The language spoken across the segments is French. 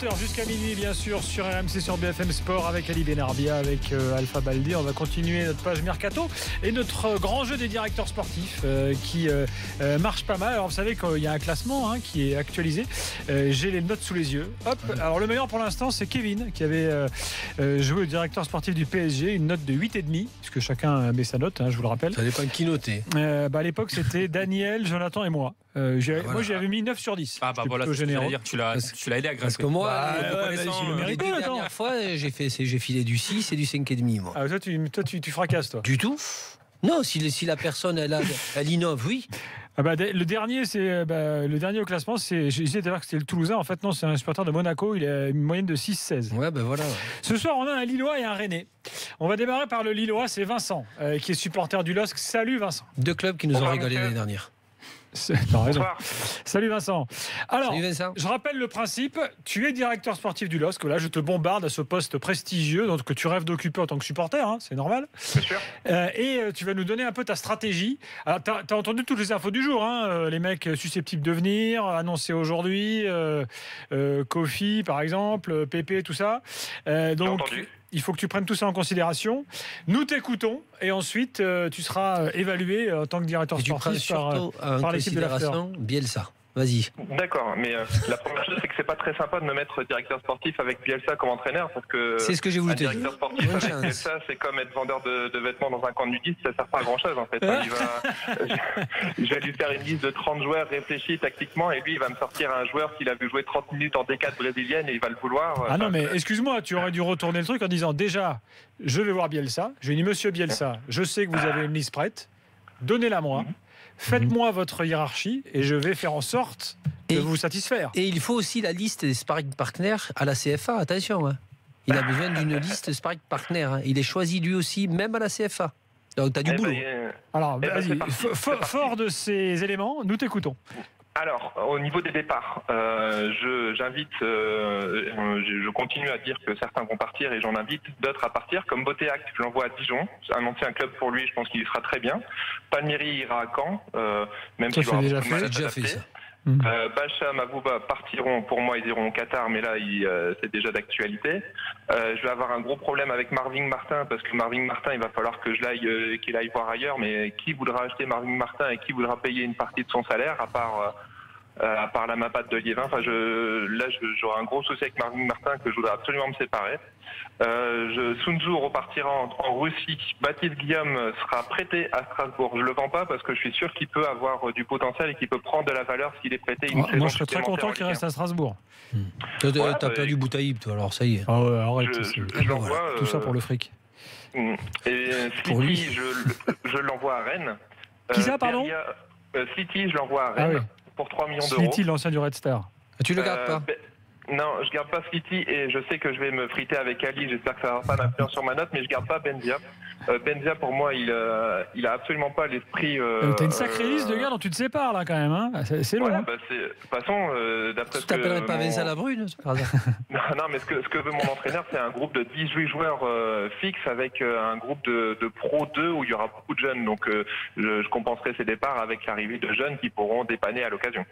20h jusqu'à minuit, bien sûr, sur RMC, sur BFM Sport, avec Ali Benarbia, avec Alpha Baldi. On va continuer notre page Mercato et notre grand jeu des directeurs sportifs qui marche pas mal. Alors, vous savez qu'il y a un classement qui est actualisé. J'ai les notes sous les yeux. Hop. Alors, le meilleur pour l'instant, c'est Kevin, qui avait joué au directeur sportif du PSG, une note de 8,5, puisque chacun met sa note, je vous le rappelle. Ça dépend qui notait. À l'époque, c'était Daniel, Jonathan et moi. Moi, j'avais mis 9 sur 10. Ah, bah voilà, c'est ce que j'allais dire. Tu l'as aidé à grimper. Parce que moi, les deux dernières fois, j'ai filé du 6 et du 5,5, moi. Ah, toi, tu fracasses, toi. Du tout. Non, si la personne, elle innove, oui. Le dernier, le dernier au classement, j'ai essayé de dire que c'était le Toulousain. En fait, non, c'est un supporter de Monaco. Il a une moyenne de 6,16. Ouais, voilà. Ce soir, on a un Lillois et un Rennais. On va démarrer par le Lillois, c'est Vincent, qui est supporter du LOSC. Salut Vincent. Deux clubs qui nous ont régalé l'année dernière. T'as raison. Salut Vincent. Alors, salut Vincent. Je rappelle le principe. Tu es directeur sportif du LOSC. Là, je te bombarde à ce poste prestigieux donc, que tu rêves d'occuper en tant que supporter. C'est normal. Bien sûr. Et tu vas nous donner un peu ta stratégie. Alors, t'as entendu toutes les infos du jour. Les mecs susceptibles de venir, annoncés aujourd'hui. Kofi, par exemple, Pépé, tout ça. Donc, il faut que tu prennes tout ça en considération. Nous t'écoutons et ensuite tu seras évalué en tant que directeur sportif par l'équipe de l'After. Bielsa. Vas-y. D'accord, mais la première chose, c'est que c'est pas très sympa de me mettre directeur sportif avec Bielsa comme entraîneur, parce que c'est ce que j'ai voulu te dire. Directeur sportif avec Bielsa, c'est comme être vendeur de vêtements dans un camp de nudistes, ça sert pas à grand chose en fait. Je vais lui faire une liste de 30 joueurs réfléchis tactiquement, et lui il va me sortir un joueur qu'il a vu jouer 30 minutes en D4 brésilienne et il va le vouloir. Non mais excuse-moi, tu aurais dû retourner le truc en disant déjà, je vais voir Bielsa, je lui ai dit monsieur Bielsa, je sais que vous avez une liste prête, donnez-la moi. Faites-moi votre hiérarchie et je vais faire en sorte de vous satisfaire. Et il faut aussi la liste des sparring partners à la CFA, attention. Il a besoin d'une liste de sparring partners. Il est choisi lui aussi, même à la CFA. Donc tu as du boulot. Alors, vas-y, fort de ces éléments, nous t'écoutons. Alors, au niveau des départs, je continue à dire que certains vont partir et j'en invite d'autres à partir, comme Botéac, je l'envoie à Dijon, c'est un ancien club pour lui, je pense qu'il y sera très bien. Palmieri ira à Caen, même s'il aura beaucoup de mal à s'adapter. Bacham, Avouba partiront, pour moi ils iront au Qatar, mais là c'est déjà d'actualité. Je vais avoir un gros problème avec Marvin Martin, parce que Marvin Martin il va falloir que qu'il aille voir ailleurs, mais qui voudra acheter Marvin Martin et qui voudra payer une partie de son salaire à part la Mapat de Liévin. J'aurai un gros souci avec Marvin Martin que je voudrais absolument me séparer. Sun Tzu repartira en Russie. Baptiste Guillaume sera prêté à Strasbourg. Je le vends pas parce que je suis sûr qu'il peut avoir du potentiel et qu'il peut prendre de la valeur s'il est prêté une saison. Moi, je serais très content qu'il reste à Strasbourg. T'as perdu Boutaïb, toi, alors ça y est. Arrête. Je l'envoie, tout ça pour le fric. Et Slity, je l'envoie à Rennes. Qui ça, pardon Slity, je l'envoie à Rennes pour 3 millions d'euros. Slity, l'ancien du Red Star. Tu le gardes pas Non, je garde pas Slity et je sais que je vais me friter avec Ali. J'espère que ça n'aura pas d'influence sur ma note, mais je garde pas Benzia. Benzia, pour moi, il a absolument pas l'esprit. T'as une sacrée liste de gars dont tu te sépares là quand même. C'est long. De toute façon, d'après tu t'appellerais pas Vincent Labrune par hasard. Non, mais ce que veut mon entraîneur, c'est un groupe de 18 joueurs fixes avec un groupe de Pro 2 où il y aura beaucoup de jeunes. Donc, je compenserai ces départs avec l'arrivée de jeunes qui pourront dépanner à l'occasion.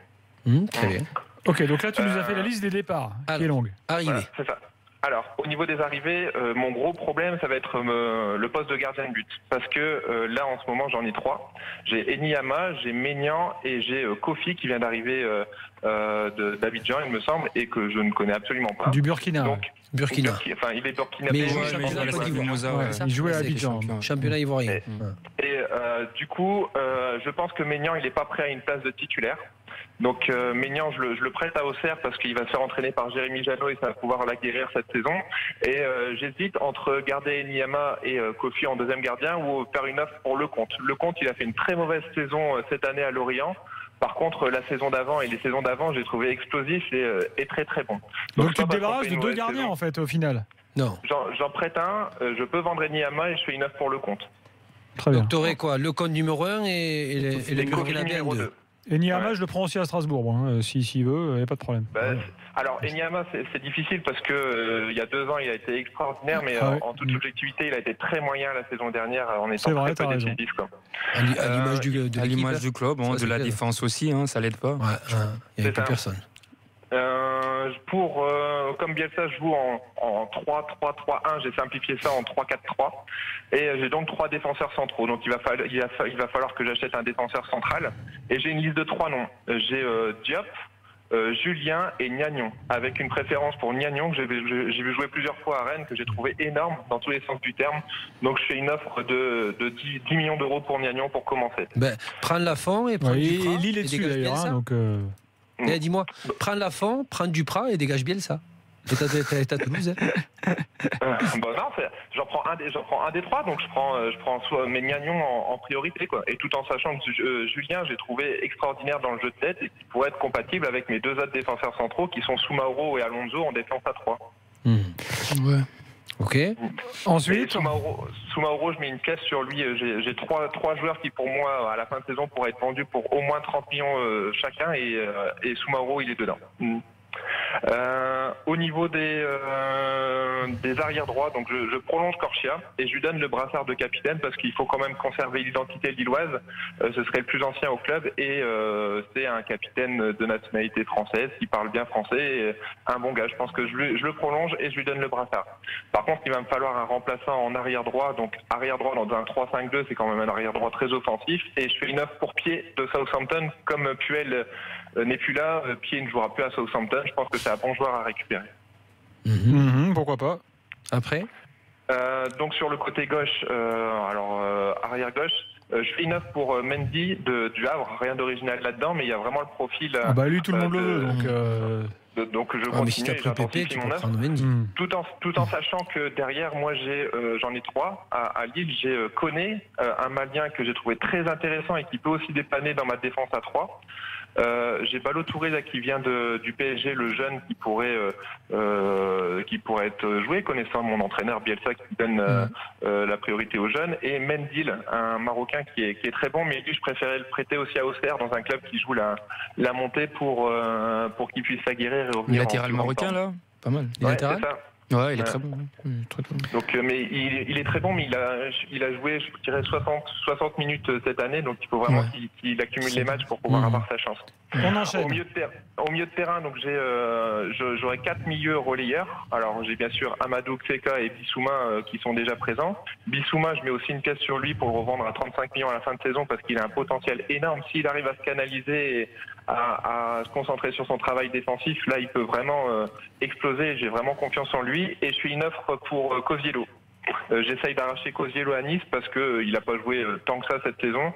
Très bien. Ok, donc là tu nous as fait la liste des départs, qui est longue. Arrivé. Voilà, c'est ça. Alors, au niveau des arrivées, mon gros problème, ça va être le poste de gardien de but. Parce que là, en ce moment, j'en ai 3. J'ai Enyama, j'ai Maignan et j'ai Kofi qui vient d'arriver d'Abidjan, il me semble, et que je ne connais absolument pas. Du Burkina. Donc, Burkina. Enfin, il est burkinabé. Il jouait à Abidjan. Championnat ivoirien. Et du coup, je pense que Maignan, il n'est pas prêt à une place de titulaire. Donc Maignan, je le prête à Auxerre parce qu'il va se faire entraîner par Jérémy Janot et ça va pouvoir l'acquérir cette saison. Et j'hésite entre garder Enyama et Kofi en deuxième gardien ou faire une offre pour Lecomte. Lecomte, il a fait une très mauvaise saison cette année à Lorient. Par contre, la saison d'avant et les saisons d'avant, j'ai trouvé explosif et très très bon. Donc tu te débarrasses de 2 gardiens en fait au final. Non. J'en prête un, je peux vendre Enyama et je fais une offre pour Lecomte. Très bien. Donc tu aurais quoi, Lecomte numéro 1 et le Burkinabé numéro 2. Enyama, je le prends aussi à Strasbourg, s'il veut, il n'y a pas de problème. Alors, Enyama, c'est difficile parce que il y a 2 ans, il a été extraordinaire, mais en toute objectivité, il a été très moyen la saison dernière en étant très peu décisif. À l'image du club, de la défense aussi, ça l'aide pas. Il n'y avait plus personne. comme Bielsa joue en 3-3-3-1, j'ai simplifié ça en 3-4-3 et j'ai donc 3 défenseurs centraux. Donc il va falloir que j'achète un défenseur central et j'ai une liste de 3 noms. J'ai Diop, Julien et Gnagnon, avec une préférence pour Gnagnon que j'ai vu jouer plusieurs fois à Rennes, que j'ai trouvé énorme dans tous les sens du terme. Donc je fais une offre de 10 millions d'euros pour Gnagnon pour commencer. Prends Lafont et prends Duprat. Lille est dessus d'ailleurs. Dis-moi, prends Lafont, prends Duprat et dégage Bielsa. Et t'as Toulouse. Non, j'en prends un des 3, donc je prends soit mes Gnagnon en priorité, quoi. Et tout en sachant que Julien, j'ai trouvé extraordinaire dans le jeu de tête et qui pourrait être compatible avec mes 2 autres défenseurs centraux qui sont Soumaoro et Alonso en défense à 3. Ouais. Ok. Ensuite, Soumaoro, je mets une pièce sur lui. J'ai 3 joueurs qui, pour moi, à la fin de saison, pourraient être vendus pour au moins 30 millions chacun et Soumaoro, il est dedans. Au niveau des arrières droits, donc je prolonge Corchia et je lui donne le brassard de capitaine parce qu'il faut quand même conserver l'identité lilloise. Ce serait le plus ancien au club et c'est un capitaine de nationalité française qui parle bien français et un bon gars. Je pense que je le prolonge et je lui donne le brassard. Par contre, il va me falloir un remplaçant en arrière droit. Donc arrière droit dans un 3-5-2, c'est quand même un arrière droit très offensif et je fais une offre pour Pied de Southampton. Comme Puel n'est plus là, Pied ne jouera plus à Southampton. Je pense que c'est un bon joueur à récupérer. Pourquoi pas. Après donc sur le côté gauche, arrière gauche, je fais une offre pour Mendy du Havre. Rien d'original là-dedans, mais il y a vraiment le profil. Lui, tout le monde le veut, donc je continue et j'intensifie mon offre. Tout en sachant que derrière, moi j'en ai 3. À Lille, j'ai Koné, un Malien que j'ai trouvé très intéressant et qui peut aussi dépanner dans ma défense à 3. J'ai Balo-Touré là qui vient du PSG, le jeune qui pourrait être joué, connaissant mon entraîneur Bielsa qui donne la priorité aux jeunes, et Mendil, un Marocain qui est très bon, mais lui je préférais le prêter aussi à Auxerre dans un club qui joue la montée pour qu'il puisse s'aguerrir et revenir. Latéral marocain là, pas mal. C'est ça. Ouais, il est très bon. Très bon. Donc, mais il est très bon, mais il a joué, je dirais, 60 minutes cette année, donc il faut vraiment qu'il accumule les matchs pour pouvoir avoir sa chance. On enchaîne. Au milieu de terrain, donc j'aurai 4 milieux relayeurs. Alors j'ai bien sûr Amadou, Xeka et Bissouma qui sont déjà présents. Bissouma, je mets aussi une pièce sur lui pour le revendre à 35 millions à la fin de saison parce qu'il a un potentiel énorme. S'il arrive à se canaliser et à se concentrer sur son travail défensif, là il peut vraiment exploser. J'ai vraiment confiance en lui et je fais une offre pour Coviello. J'essaye d'arracher Coviello à Nice parce qu'il n'a pas joué tant que ça cette saison.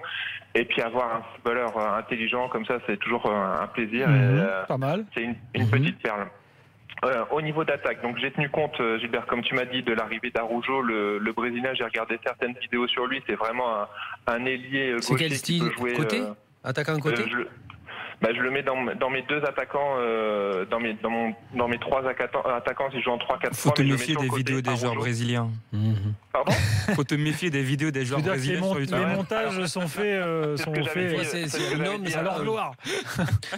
Et puis avoir un footballeur intelligent comme ça, c'est toujours un plaisir. Pas mal. C'est une petite perle. Au niveau d'attaque, donc j'ai tenu compte, Gilbert, comme tu m'as dit, de l'arrivée d'Araujo, le Brésilien. J'ai regardé certaines vidéos sur lui. C'est vraiment un ailier gaucher. C'est quel style qui peut jouer, côté attaquant côté je le mets dans mes 2 attaquants, dans mes 3 attaquants, si je joue en 3-4-3. Faut te méfier des vidéos des joueurs brésiliens. Pardon ? Faut te méfier des vidéos des joueurs brésiliens sur YouTube. Les montages sont faits à leur gloire.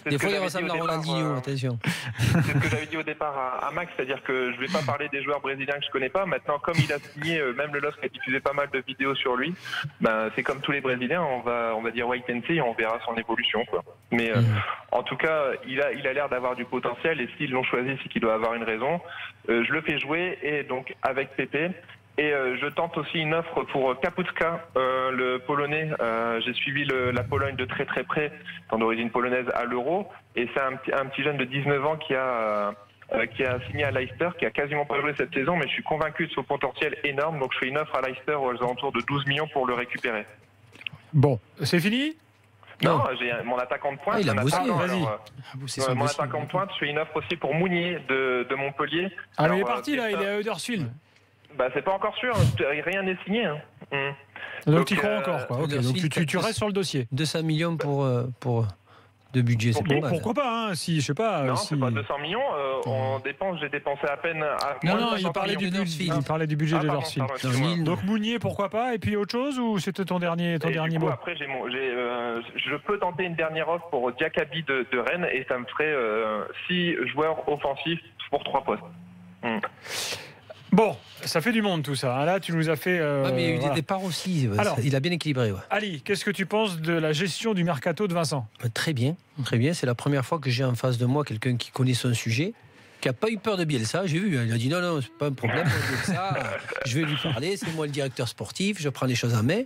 Des fois, il ressemble à Ronaldinho, attention. C'est ce que j'avais dit au départ à Max, c'est-à-dire que je ne vais pas parler des joueurs brésiliens que je ne connais pas. Maintenant, comme il a signé, même le LOSC a diffusé pas mal de vidéos sur lui, c'est comme tous les Brésiliens, on va dire wait and see et on verra son évolution, quoi. Mais en tout cas, il a l'air d'avoir du potentiel et s'ils l'ont choisi, c'est qu'il doit avoir une raison. Je le fais jouer et donc avec Pépé. Et je tente aussi une offre pour Kapuska, le Polonais. J'ai suivi la Pologne de très très près, étant d'origine polonaise, à l'Euro. Et c'est un petit jeune de 19 ans qui a signé à Leicester, qui a quasiment pas joué cette saison, mais je suis convaincu de son potentiel énorme. Donc je fais une offre à Leicester aux alentours de 12 millions pour le récupérer. Bon, c'est fini ? Non, j'ai mon attaquant de pointe. Il a bossé, vas-y. Mon attaquant de pointe, je fais une offre aussi pour Mounier de Montpellier. Alors, il est parti là, il est à Huddersfield. C'est pas encore sûr, rien n'est signé. Donc tu crois encore, quoi. Okay. Donc tu restes sur le dossier. 200 millions pour de budget, c'est bon. Pourquoi pas, si, je sais pas. Non, c'est pas 200 millions. J'ai dépensé à peine. Non, il parlait du budget de Huddersfield. Donc Mounier, pourquoi pas. Et puis autre chose, ou c'était ton dernier mot? Après, je peux tenter une dernière offre pour Diakabi de Rennes et ça me ferait 6 joueurs offensifs pour 3 postes. Bon, ça fait du monde tout ça. Là, tu nous as fait. Mais il y a eu des départs aussi. Alors, il a bien équilibré. Ouais. Ali, qu'est-ce que tu penses de la gestion du mercato de Vincent ? Très bien, très bien. C'est la première fois que j'ai en face de moi quelqu'un qui connaît son sujet. qui n'a pas eu peur de Bielsa, j'ai vu. Il a dit non, c'est pas un problème, Bielsa, je vais lui parler, c'est moi le directeur sportif, je prends les choses en main.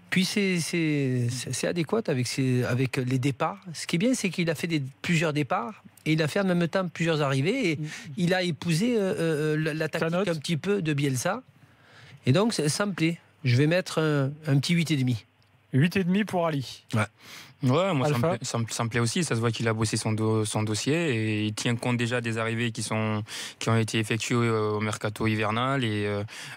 Puis c'est adéquat avec les départs. Ce qui est bien, c'est qu'il a fait plusieurs départs et il a fait en même temps plusieurs arrivées et il a épousé la tactique un petit peu de Bielsa. Et donc, ça me plaît. Je vais mettre un petit 8,5. 8,5 pour Ali. Ouais, moi ça me plaît aussi. Ça se voit qu'il a bossé son dossier et il tient compte déjà des arrivées qui ont été effectuées au mercato hivernal et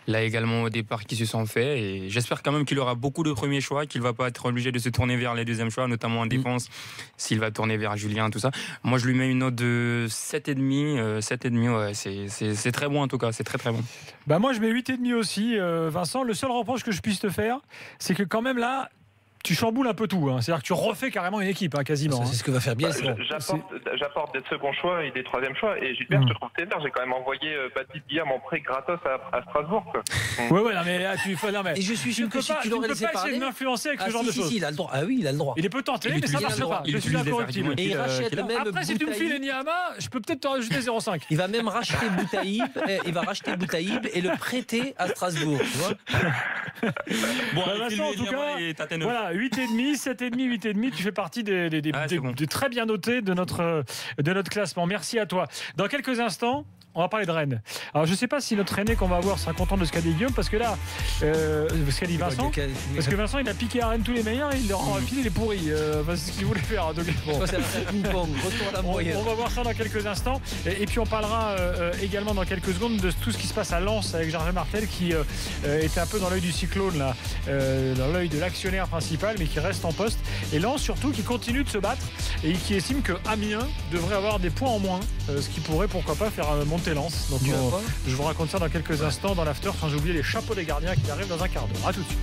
là également au départ qui se sont faits. Et j'espère quand même qu'il aura beaucoup de premiers choix, qu'il va pas être obligé de se tourner vers les deuxièmes choix, notamment en défense, s'il va tourner vers Julien, tout ça. Moi, je lui mets une note de 7,5. 7,5, ouais, c'est très bon en tout cas. C'est très très bon. Bah moi, je mets 8,5 aussi, Vincent. Le seul reproche que je puisse te faire, c'est que quand même là, tu chamboules un peu tout, hein. C'est-à-dire que tu refais carrément une équipe, hein, quasiment. C'est ce que va faire bien. J'apporte des seconds choix et des troisièmes choix. Et Gilbert, je te trouve ténère. J'ai quand même envoyé Baptiste Guillaume en prêt gratos à Strasbourg. Quoi. Ouais, non, mais là, et je suis sûr que si tu l'aurais laissé parler. Tu ne peux pas essayer de m'influencer avec ce genre de choses. Si, il a le droit. Ah oui, il a le droit. Il peut tenter, mais ça ne marche pas. Je suis incorruptible. Et il rachète même. Après, si tu me files Niama, je peux peut-être te rajouter 0,5. Il va même racheter Boutaïb. Il va racheter Boutaïb et le prêter à Strasbourg. Tu vois. Bon, Vincent, en tout cas, voilà, 8,5, 7,5, 8,5, tu fais partie des très bien notés de notre classement. Merci à toi. Dans quelques instants, on va parler de Rennes. Alors je ne sais pas si notre Rennais qu'on va avoir sera content de ce qu'a dit Guillaume, parce que là, ce qu'a dit Vincent, parce que Vincent il a piqué à Rennes tous les meilleurs et il leur a filé les pourris. C'est ce qu'il voulait faire. Donc, bon. On va voir ça dans quelques instants. Et puis on parlera également dans quelques secondes de tout ce qui se passe à Lens avec Gervais Martel qui était un peu dans l'œil du cyclone, là, dans l'œil de l'actionnaire principal, mais qui reste en poste. Et Lens surtout qui continue de se battre et qui estime que Amiens devrait avoir des points en moins, ce qui pourrait pourquoi pas faire monter Lens. Donc je vous raconte ça dans quelques instants dans l'after, quand j'ai oublié les chapeaux des gardiens qui arrivent dans un quart d'heure. À tout de suite.